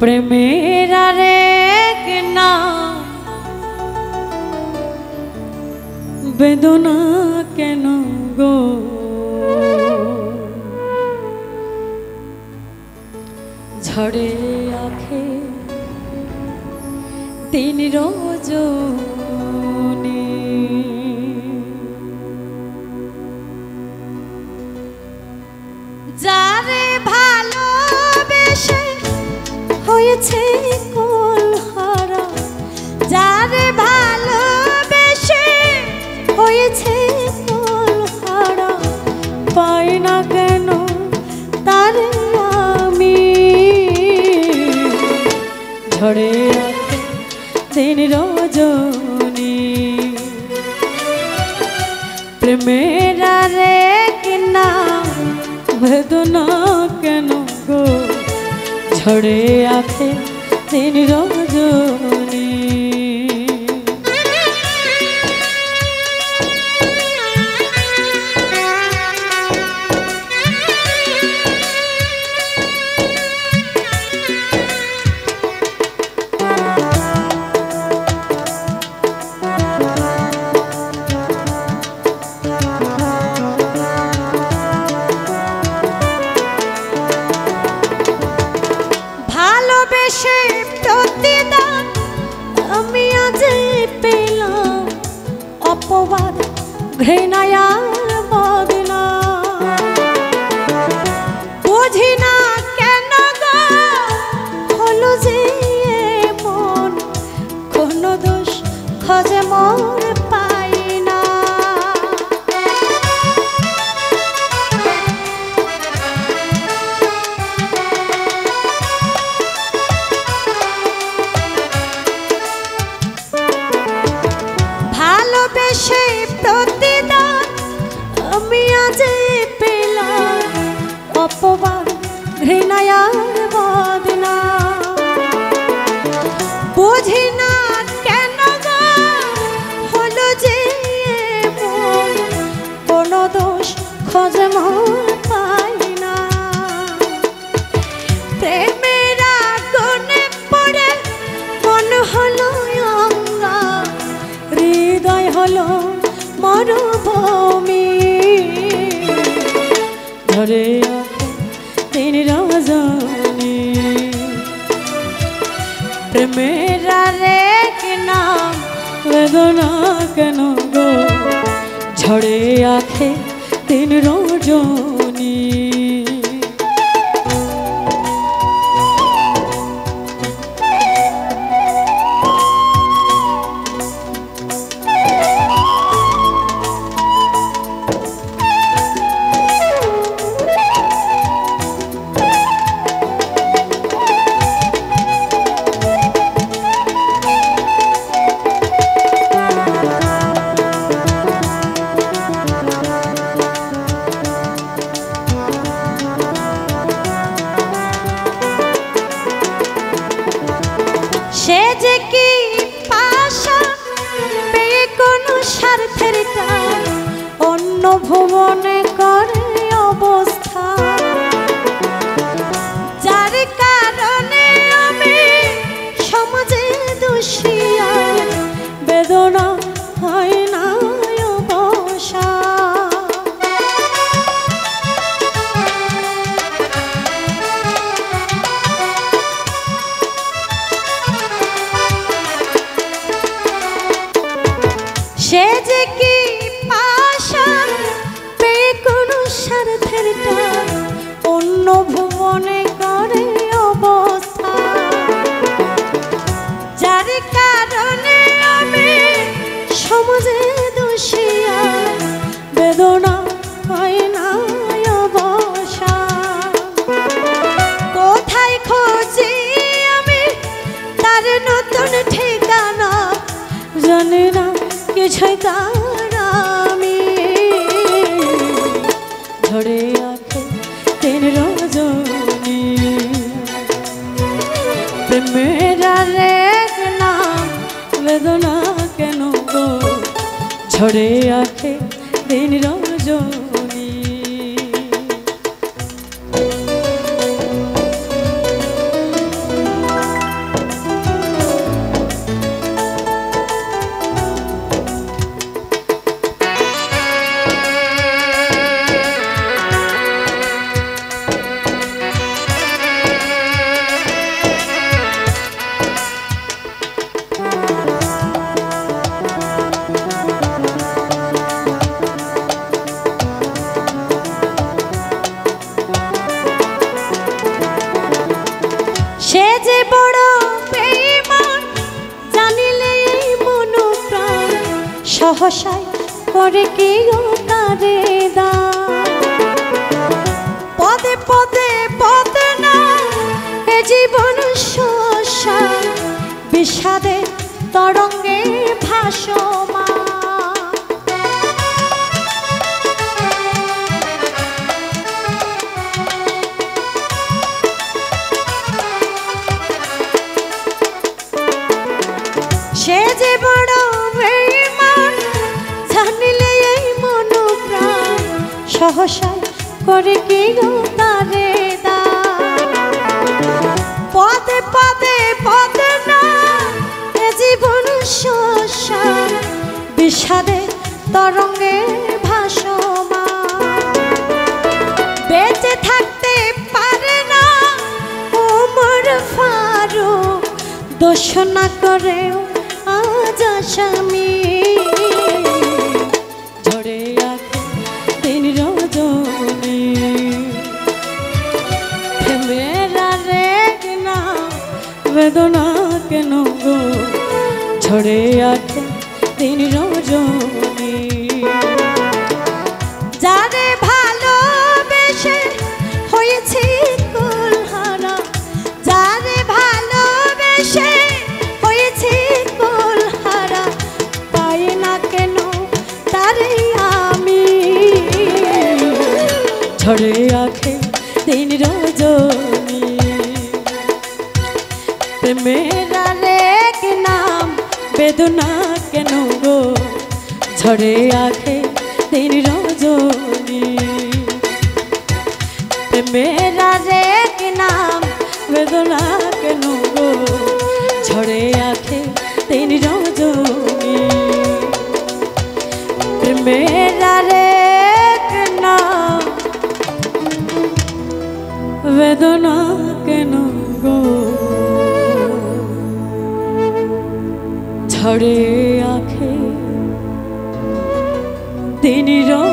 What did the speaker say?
প্রেমের আরেক নাম বেদনা কেন গো, ঝড়ে আখে দিন রজনী, যারে ভালোবেসে হয়েছে কুলহারা, যারে ভালোবেসে হয়েছে কুলহারা, পাই না কেন তারে আমি, ঝড়ে আখে দিন রজনী, প্রেমের আরেক নাম বেদনা কেন গো, ঝড়ে আখে দিন রজনী। ভালোবেসে প্রতিদান আমি আজ পেলাম, অপবাদ ঘৃণায় বদনাম, বুঝি না কেন গো হলো যে মন, কোন দোষ খোঁজে মোর পাই না, ভালোবেসে প্রতিদান আমি আজ পেলাম, অপবাদ ঘৃণায় বদনাম, বুঝি না কেন গো হলো যে মন, কোন দোষ খোঁজে মোর পাই না, প্রেমের আগুনে পড়ে মন হলো অঙ্গা, হৃদয় হলো মরুভূমি, ঝড়ে আখে দিন রজনী, প্রেমের আরেক নাম বেদনা কেন গো, ঝড়ে আখে দিন রজনী। সে যে কি পাশা পেয়ে কোনো স্বার্থের টান, অন্য ভুবনে করে অবস্থা, যার কারণে আমি সমাজে দোষী, বেদনা হয় না অবসা, সে যে কি পাশান পেয়ে কোনো স্বার্থের টান, অন্য ভুবনে করে অবস্থা, যার কারণে আমি সমাজে দোষী, বেদনা হয় না অবসা, কোথায় খোঁজি আমি তার নতুন ঠিকানা, জানি না কিছুই তার আমি, ঝড়ে আখে দিন রজনী, প্রেমের আরেক নাম বেদনা কেন গো, ঝড়ে আখে দিন রজনী। সহসায় করে কেউ তারে দান। পদে পদে পদে না এ জীবন শ্মশান, বিষাদে তরঙ্গে ভাসমান। সে যে বড় বেঈমান, জানিলে এই মন প্রাণ, সহসায় করে কেউ তারে দান। পদে পদে পদে না এ জীবন শ্মশান, বিষাদে তরঙ্গে ভাসমান। বেঁচে থাকতে পারে না ওমর ফারুক, দোষ না করেও আজ আসামি। ঝরে আঁখে দিন রজনী, প্রেমের আরেক নাম বেদনা কেন গো। ঝরে আঁখে দিন রজনী, যারে ভালোবেসে হয়েছি কুলহারা, যারে ভালোবেসে হয়েছি কুলহারা, পাই না কেন তারে আমি। ঝরে আঁখে দিন রজনী, প্রেমের আরেক নাম বেদনা কেন গো। ঝরে আঁখে দিন রজনী, প্রেমের আরেক নাম বেদনা কেন গো। ঝরে আঁখে দিন রজনী, প্রেমের আরেক নাম বেদনা কেন গো। ঝরে আঁখে দিন রজনী।